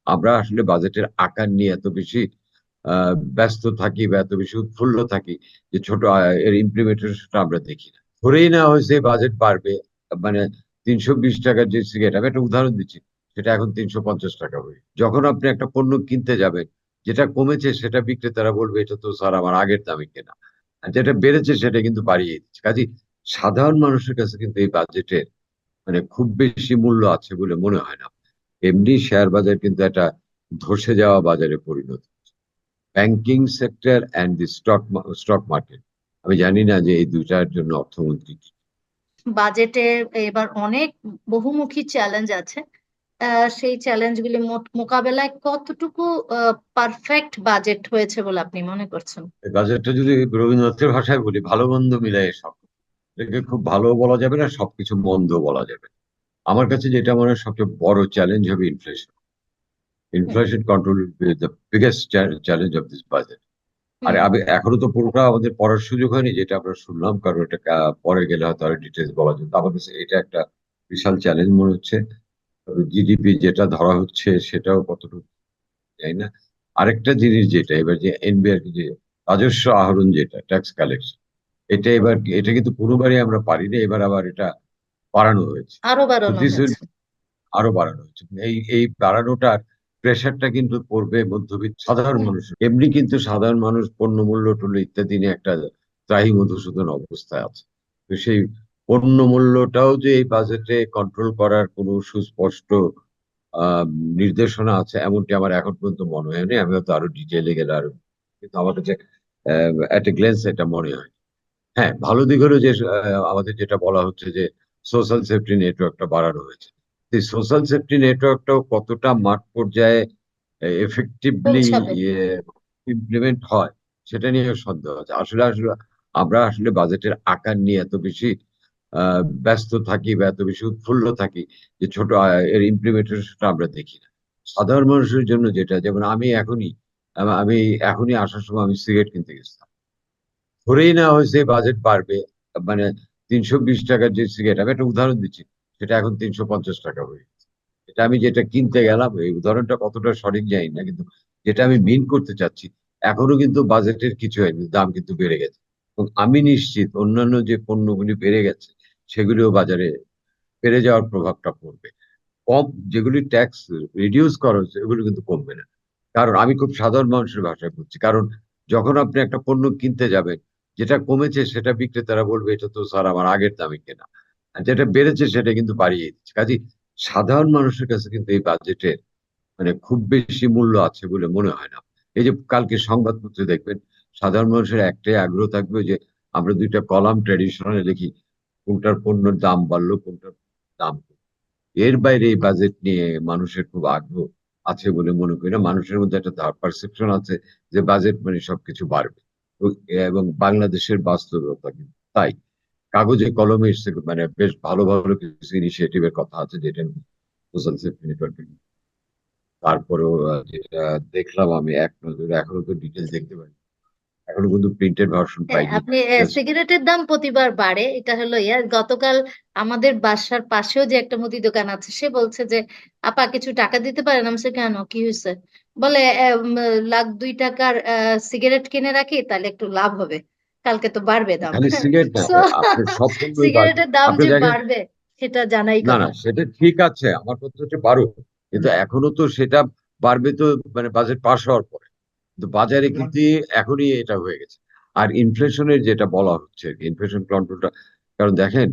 আমরা আসলে বাজেটের আকার নিয়ে এত বেশি ব্যস্ত থাকি বা এত বেশি উৎফুল্ল থাকি যে ছোট এর ইমপ্লিমেন্টেশনটা আমরা দেখি না। ধরেই নেওয়া হয়েছে বাজেট বাড়বে, মানে 320 টাকার যে সিগারেট, আমি একটা উদাহরণ দিচ্ছি, সেটা এখন 350 টাকা হয়ে। যখন আপনি একটা পণ্য কিনতে যাবেন, যেটা কমেছে সেটা বিক্রেতারা বলবে এটা তো স্যার আমার আগের দামে কেনা, আর যেটা বেড়েছে সেটা কিন্তু বাড়িয়ে দিচ্ছে। কাজে সাধারণ মানুষের কাছে কিন্তু এই বাজেটের মানে খুব বেশি মূল্য আছে বলে মনে হয় না। এমনি শেয়ার বাজার কিন্তু একটা ধসে যাওয়া বাজারে পরিণত, banking sector and the stock market. আমি জানি না যে এই দুইটার জন্য অর্থমন্ত্রী কি। বাজেটের এবার অনেক বহুমুখী চ্যালেঞ্জ আছে। সেই চ্যালেঞ্জগুলি মোকাবেলায় কতটুকু পারফেক্ট বাজেট হয়েছে বলে আপনি মনে করছেন? এই বাজেটটা যদি রবীন্দ্রনাথের ভাষায় বলি, ভালো মন্দ মিলাই সব, এটাকে খুব ভালো বলা যাবে না, সবকিছু মন্দ বলা যাবে না। আমার কাছে যেটা মনে হয় সবচেয়ে বড় চ্যালেঞ্জ হবে inflation. Hmm. Inflation control the biggest challenge of this budget. আর হুম। আমি এখনো তো পুরোটা আমাদের পড়ার সুযোগ হয়নি, যেটা আমরা শুনলাম, কারণ এটা পরে গেলে হয়তো আরো ডিটেলস বলা যেত। আমার কাছে এটা একটা বিশাল চ্যালেঞ্জ মনে হচ্ছে। জিডিপি যেটা ধরা হচ্ছে সেটাও কতটুকু জানি না। আরেকটা জিনিস যেটা এবার যে এনবিআর যে রাজস্ব আহরণ, যেটা ট্যাক্স কালেকশন, এটা এবার এটা কিন্তু কোনোবারই আমরা পারিনি, এবার আবার এটা বাড়ানো হয়েছে। আরো তো বাড়ানো দিস উইল হয়েছে। আরো বাড়ানো হয়েছে। এই বাড়ানোটার প্রেশারটা কিন্তু পড়বে মধ্যবিত্ত সাধারণ মানুষ। এমনি কিন্তু সাধারণ মানুষ পণ্য মূল্য টুল্য ইত্যাদি নিয়ে একটা ত্রাহি মধুসূদন অবস্থায় আছে। তো সেই পণ্য মূল্যটাও যে এই বাজেটে কন্ট্রোল করার কোনো সুস্পষ্ট আহ নির্দেশনা আছে এমনটি আমার এখন পর্যন্ত মনে হয়নি। আমি হয়তো আরো ডিটেলে গেলে আরো, কিন্তু আমার কাছে এট এ গ্লেন্স এটা মনে হয়। হ্যাঁ, ভালো দিক হলো যে আমাদের যেটা বলা হচ্ছে যে সোশ্যাল সেফটি নেটওয়ার্কটা বাড়ানো হয়েছে। এই সোশ্যাল সেফটি নেটওয়ার্কটাও কতটা মাঠ পর্যায়ে এফেক্টিভলি পৌঁছাবে। ইমপ্লিমেন্ট হয় সেটা নিয়ে সন্দেহ আছে। আসলে আসলে আমরা আসলে বাজেটের আকার নিয়ে এত বেশি ব্যস্ত থাকি বা এত বেশি উৎফুল্ল থাকি যে ছোট এর ইমপ্লিমেন্টেশনটা আমরা দেখি না। সাধারণ মানুষের জন্য যেটা, যেমন আমি এখনই আসার সময় আমি সিগারেট কিনতে গেছিলাম, ধরেই নেওয়া হয়েছে বাজেট বাড়বে, মানে 320 টাকার যে সিগারেট, আমি একটা উদাহরণ দিচ্ছি, সেটা এখন 350 টাকা হয়ে গেছে। এটা আমি যেটা কিনতে গেলাম, এই উদাহরণটা কতটা সঠিক জানি না, কিন্তু যেটা আমি মিন করতে চাচ্ছি, এখনো কিন্তু বাজেটের কিছু হয়নি, দাম কিন্তু বেড়ে গেছে। এবং আমি নিশ্চিত অন্যান্য যে পণ্যগুলি বেড়ে গেছে সেগুলিও বাজারে বেড়ে যাওয়ার প্রভাবটা পড়বে। কম যেগুলি ট্যাক্স রিডিউস করা হচ্ছে ওগুলো কিন্তু কমবে না। কারণ আমি খুব সাধারণ মানুষের ভাষায় বলছি, কারণ যখন আপনি একটা পণ্য কিনতে যাবেন, যেটা কমেছে সেটা বিক্রেতারা বলবে এটা তো স্যার আমার আগের দামে কেনা, আর যেটা বেড়েছে সেটা কিন্তু বাড়িয়ে দিচ্ছে। কাজে সাধারণ মানুষের কাছে কিন্তু এই বাজেটের মানে খুব বেশি মূল্য আছে বলে মনে হয় না। এই যে কালকে সংবাদপত্রে দেখবেন, সাধারণ মানুষের একটাই আগ্রহ থাকবে যে আমরা দুইটা কলাম ট্র্যাডিশনালে লিখি, কোনটার পণ্যের দাম বাড়লো, কোনটার দাম কমলো। এর বাইরে এই বাজেট নিয়ে মানুষের খুব আগ্রহ আছে বলে মনে করি না। মানুষের মধ্যে একটা পারসেপশন আছে যে বাজেট মানে সবকিছু বাড়বে। এবং বাংলাদেশের বাস্তবতা কিন্তু তাই। কাগজে কলমে এসছে, মানে বেশ ভালো ভালো কিছু ইনিশিয়েটিভের কথা আছে, যেটা সোশ্যাল সেফটি নেটওয়ার্ক। তারপরেও যেটা দেখলাম আমি এক নজরে, এখনো তো ডিটেলস দেখতে পাই, এখনো কিন্তু প্রিন্টেড ভার্সন হ্যাঁ, পাইনি। আপনি জাস্ট সিগারেটের দাম প্রতিবার বাড়ে, এটা হলো গতকাল আমাদের বাসার পাশেও যে একটা মুদি দোকান আছে, সে বলছে যে আপা কিছু টাকা দিতে পারেন। আমি বলছি, কেন, কি হয়েছে? বলে লাখ 2 টাকার সিগারেট কিনে রাখি, তাহলে একটু লাভ হবে, কালকে তো বাড়বে দাম। খালি সিগারেট না, তো আপনার সব পণ্যই বাড়বে। সিগারেটের দাম আপনি যে দেখেন, বাড়বে সেটা জানাই না কথা। না সেটা ঠিক আছে, আমার কথা হচ্ছে বাড়ুক, কিন্তু এখনো তো সেটা বাড়বে তো মানে বাজেট পাস হওয়ার পরে। কিন্তু বাজারে কিন্তু এখনই এটা হয়ে গেছে। আর ইনফ্লেশনের যেটা বলা হচ্ছে, ইনফ্লেশন কন্ট্রোলটা, কারণ দেখেন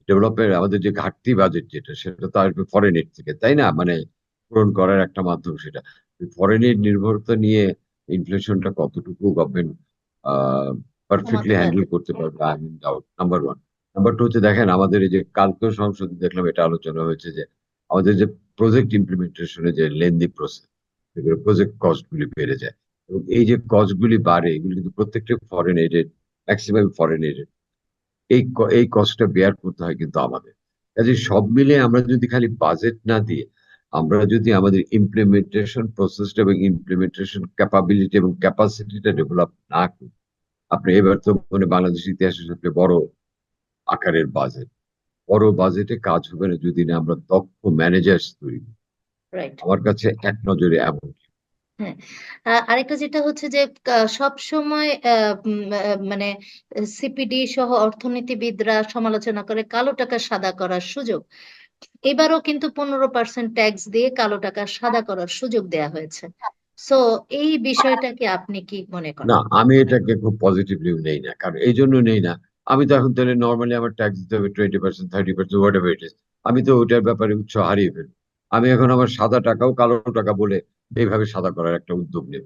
ডেভেলপমেন্ট আমাদের যে ঘাটতি বাজেট যেটা, সেটা তো আসবে ফরেন এড থেকে, তাই না? মানে পূরণ করার একটা মাধ্যম সেটা। ফরেন এড নির্ভরতা নিয়ে ইনফ্লেশনটা কতটুকু গভর্নমেন্ট পারফেক্টলি কমাতে হ্যান্ডেল পারবে। করতে পারবে, I mean doubt, number one. Number two হচ্ছে, দেখেন আমাদের এই যে কালকেও সংসদে দেখলাম এটা আলোচনা হয়েছে যে আমাদের যে প্রজেক্ট ইমপ্লিমেন্টেশনের যে লেন্দি প্রসেস, এগুলো প্রজেক্ট কস্ট গুলি বেড়ে যায়। এবং এই যে কস্ট গুলি বাড়ে, এগুলি কিন্তু প্রত্যেকটা foreign aided, maximum foreign aided. এই কস্টটা বেয়ার করতে হয় কিন্তু আমাদের। কাজে সব মিলে আমরা যদি খালি বাজেট না দিয়ে আমরা যদি আমাদের ইমপ্লিমেন্টেশন প্রসেসটা এবং ইমপ্লিমেন্টেশন ক্যাপাবিলিটি এবং ক্যাপাসিটিটা ডেভেলপ না করি, আপনি এবার তো মানে বাংলাদেশ ইতিহাসের সবচেয়ে বড় আকারের বাজেট, বড় বাজেটে কাজ হবে না যদি না আমরা দক্ষ ম্যানেজার্স তৈরি করি। রাইট। আমার কাছে এক নজরে এমন। হ্যাঁ, আরেকটা যেটা হচ্ছে যে সব সময় মানে সিপিডি সহ অর্থনীতিবিদরা সমালোচনা করে কালো টাকা সাদা করার সুযোগ। এবারও কিন্তু 15% ট্যাক্স দিয়ে কালো টাকা সাদা করার সুযোগ দেয়া হয়েছে। সো এই বিষয়টাকে আপনি কি মনে না, করেন? আমি এটাকে খুব পজিটিভলি নেই না, কারণ এই জন্য নেই না, আমি তো এখন তাহলে নর্মালি আমার ট্যাক্স দিতে হবে 20%, 30%, হোয়াট এভার ইট ইজ। আমি তো ওইটার ব্যাপারে উৎসাহ হারিয়ে ফেলবো। আমি এখন আমার সাদা টাকাও কালো টাকা বলে এইভাবে সাদা করার একটা উদ্যোগ নেব।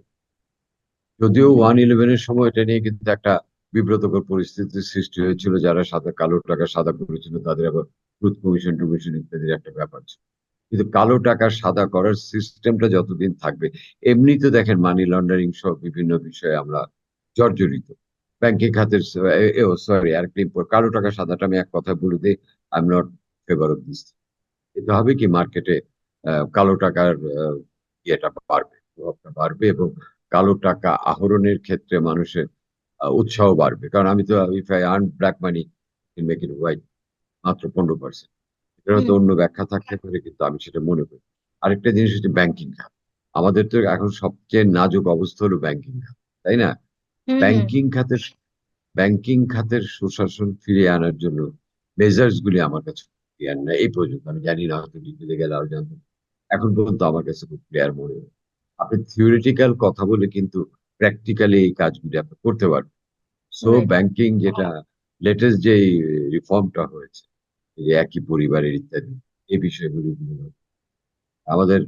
যদিও হুম, 1/11-এর সময় এটা নিয়ে কিন্তু একটা বিব্রতকর পরিস্থিতির সৃষ্টি হয়েছিল, যারা সাদা কালো টাকা সাদা করেছিল তাদের আবার ট্রুথ কমিশন টমিশন ইত্যাদির একটা ব্যাপার ছিল। কিন্তু কালো টাকা সাদা করার সিস্টেমটা যতদিন থাকবে, এমনি তো দেখেন মানি লন্ডারিং সহ বিভিন্ন বিষয়ে আমরা জর্জরিত। ব্যাংকিং খাতের সরি, আর ক্লিম কালো টাকা সাদাটা আমি এক কথা বলে দিই, I am not favour of this. এতে হবে কি, মার্কেটে কালো টাকার ইয়েটা বাড়বে, প্রভাবটা বাড়বে, এবং কালো টাকা আহরণের ক্ষেত্রে মানুষের উৎসাহ বাড়বে। কারণ আমি তো, if I earn black money in make it white, মাত্র 15%। এটার হয়তো হুম, অন্য ব্যাখ্যা থাকতে পারে, কিন্তু আমি সেটা মনে করি। আরেকটা জিনিস হচ্ছে ব্যাংকিং খাত। আমাদের তো এখন সবচেয়ে নাজুক অবস্থা হলো ব্যাংকিং খাত, তাই না? হুম, হুম, ব্যাংকিং খাতের ব্যাংকিং খাতের সুশাসন ফিরিয়ে আনার জন্য মেজার্স গুলি আমার কাছে ক্লিয়ার না এই পর্যন্ত। আমি জানি না, হয়তো ডিটেলে গেলে আরো জানতে। এখন পর্যন্ত আমার কাছে খুব ক্লিয়ার মনে হয়। আপনি থিওরিটিক্যাল কথা বলে কিন্তু প্র্যাকটিক্যালি এই কাজগুলি আপনি করতে পারবেন। So right. ব্যাংকিং যেটা লেটেস্ট যে রিফর্মটা হয়েছে, এই যে একই পরিবারের ইত্যাদি, এই বিষয়গুলি আমাদের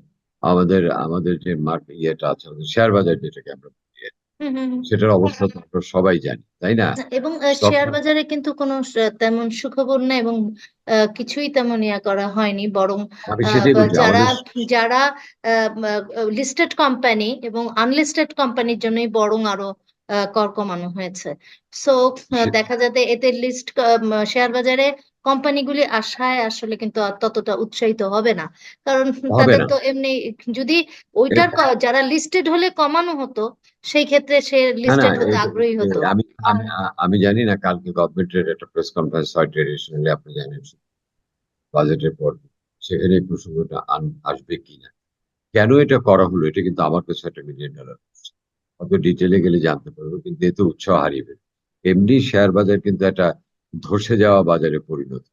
আমাদের আমাদের যে মার্কেট ইয়েটা আছে, আমাদের শেয়ার বাজার যেটাকে আমরা বলি, হুম, হুম, হুম। সেটার অবস্থা তো আমরা সবাই জানি, তাই না? না, এবং স্টক শেয়ার বাজারে কিন্তু কোনো তেমন সুখবর না, এবং কিছুই তেমন ইয়া করা হয়নি, বরং আমি সেটাই বলছি যারা আমাদের। যারা লিস্টেড কোম্পানি এবং আনলিস্টেড কোম্পানির জন্যই বরং আরো কর কমানো হয়েছে। সো সে- দেখা যাতে এতে লিস্ট শেয়ার বাজারে কোম্পানিগুলি আশায় আসলে কিন্তু আর ততটা উৎসাহিত হবে না, কারণ হবে তাদের না। তো এমনি, যদি ওইটার এ- যারা লিস্টেড হলে কমানো হতো, সেই ক্ষেত্রে সে না না, লিস্টেড হতে আগ্রহী হতো। আমি আমি আমি জানি না কালকে গভর্নমেন্টের একটা প্রেস কনফারেন্স হয় ট্রেডিশনালি, আপনি জানেন, বাজেটের পর। সেখানে এই প্রসঙ্গটা আসবে কিনা, কেন এটা করা হলো, এটা কিন্তু আমার কাছে $1 মিলিয়ন। অত ডিটেলে গেলে জানতে পারবো, কিন্তু এতে উৎসাহ হারিয়ে ফেলবে। এমনি শেয়ার বাজার কিন্তু একটা ধসে যাওয়া বাজারে পরিণত।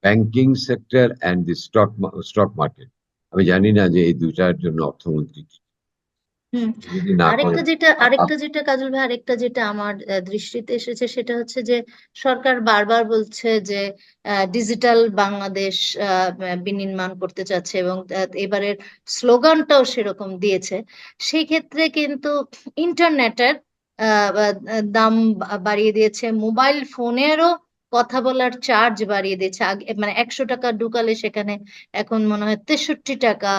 Banking sector and the stock market, আমি জানি না যে এই দুইটার জন্য অর্থমন্ত্রী কি হুম। যদি না আরেকটা করেন। যেটা আপ- আরেকটা আপ- যেটা কাজল ভাই, আরেকটা যেটা আমার দৃষ্টিতে এসেছে সেটা হচ্ছে যে সরকার বারবার বলছে যে ডিজিটাল বাংলাদেশ বিনির্মাণ করতে চাচ্ছে, এবং এবারের স্লোগানটাও সেরকম দিয়েছে। সেই ক্ষেত্রে কিন্তু ইন্টারনেটের দাম বাড়িয়ে দিয়েছে, মোবাইল ফোনেরও কথা বলার চার্জ বাড়িয়ে দিয়েছে। আগে মানে 100 টাকা ঢুকালে সেখানে এখন মনে হয় 63 টাকা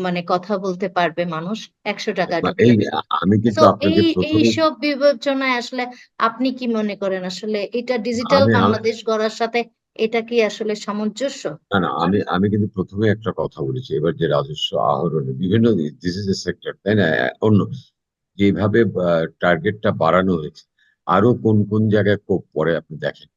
মানে কথা বলতে পারবে মানুষ 100 টাকা এই ঢুকলে। আমি তো কিন্তু আপনাকে প্রথমে, এইসব বিবেচনায় আসলে আপনি কি মনে করেন, আসলে এটা ডিজিটাল আমি বাংলাদেশ গড়ার সাথে এটা কি আসলে সামঞ্জস্য? না না, আমি কিন্তু প্রথমে একটা কথা বলেছি, এবার যে রাজস্ব আহরণে বিভিন্ন দিস ইজ এ সেক্টর, তাই না? অন্য যেভাবে টার্গেটটা বাড়ানো হয়েছে, আরো কোন কোন জায়গায় কোপ পড়ে আপনি দেখেন।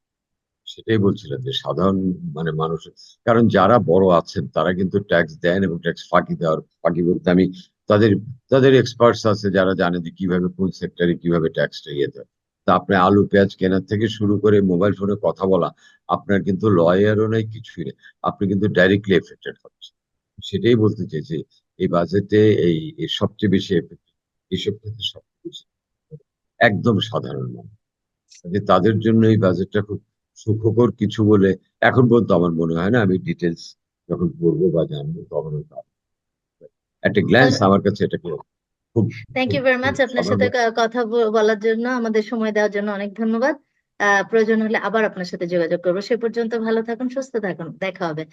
সেটাই বলছিলাম যে সাধারণ মানে মানুষের, কারণ যারা বড় আছেন তারা কিন্তু ট্যাক্স দেন, এবং ট্যাক্স ফাঁকি দেওয়ার, ফাঁকি বলতে আমি, তাদের তাদের এক্সপার্টস আছে যারা জানে যে কিভাবে কোন সেক্টরে কিভাবে ট্যাক্সটা ইয়ে দেয়। তা আপনি আলু পেঁয়াজ কেনার থেকে শুরু করে মোবাইল ফোনে কথা বলা, আপনার কিন্তু লয়ারও নেই, কিছুই নেই, আপনি কিন্তু ডাইরেক্টলি এফেক্টেড হচ্ছে। সেটাই বলতে চাইছি, এই বাজেটে এই সবচেয়ে বেশি এফেক্টেড, এইসব ক্ষেত্রে সবচেয়ে বেশি একদম সাধারণ মানুষ। কাজে তাদের জন্য এই বাজেটটা খুব সুখকর কিছু বলে এখন পর্যন্ত আমার মনে হয় না। আমি ডিটেলস যখন পড়বো বা জানবো তখন হয়তো একটা গ্ল্যান্স আমার কাছে এটাকে খুব থ্যাংক খুব ইউ ভেরি খুব মাচ, আপনার আমার সাথে কথা বলার জন্য, আমাদের সময় দেওয়ার জন্য অনেক ধন্যবাদ। প্রয়োজন হলে আবার আপনার সাথে যোগাযোগ করবো। সে পর্যন্ত ভালো থাকুন, সুস্থ থাকুন, দেখা হবে।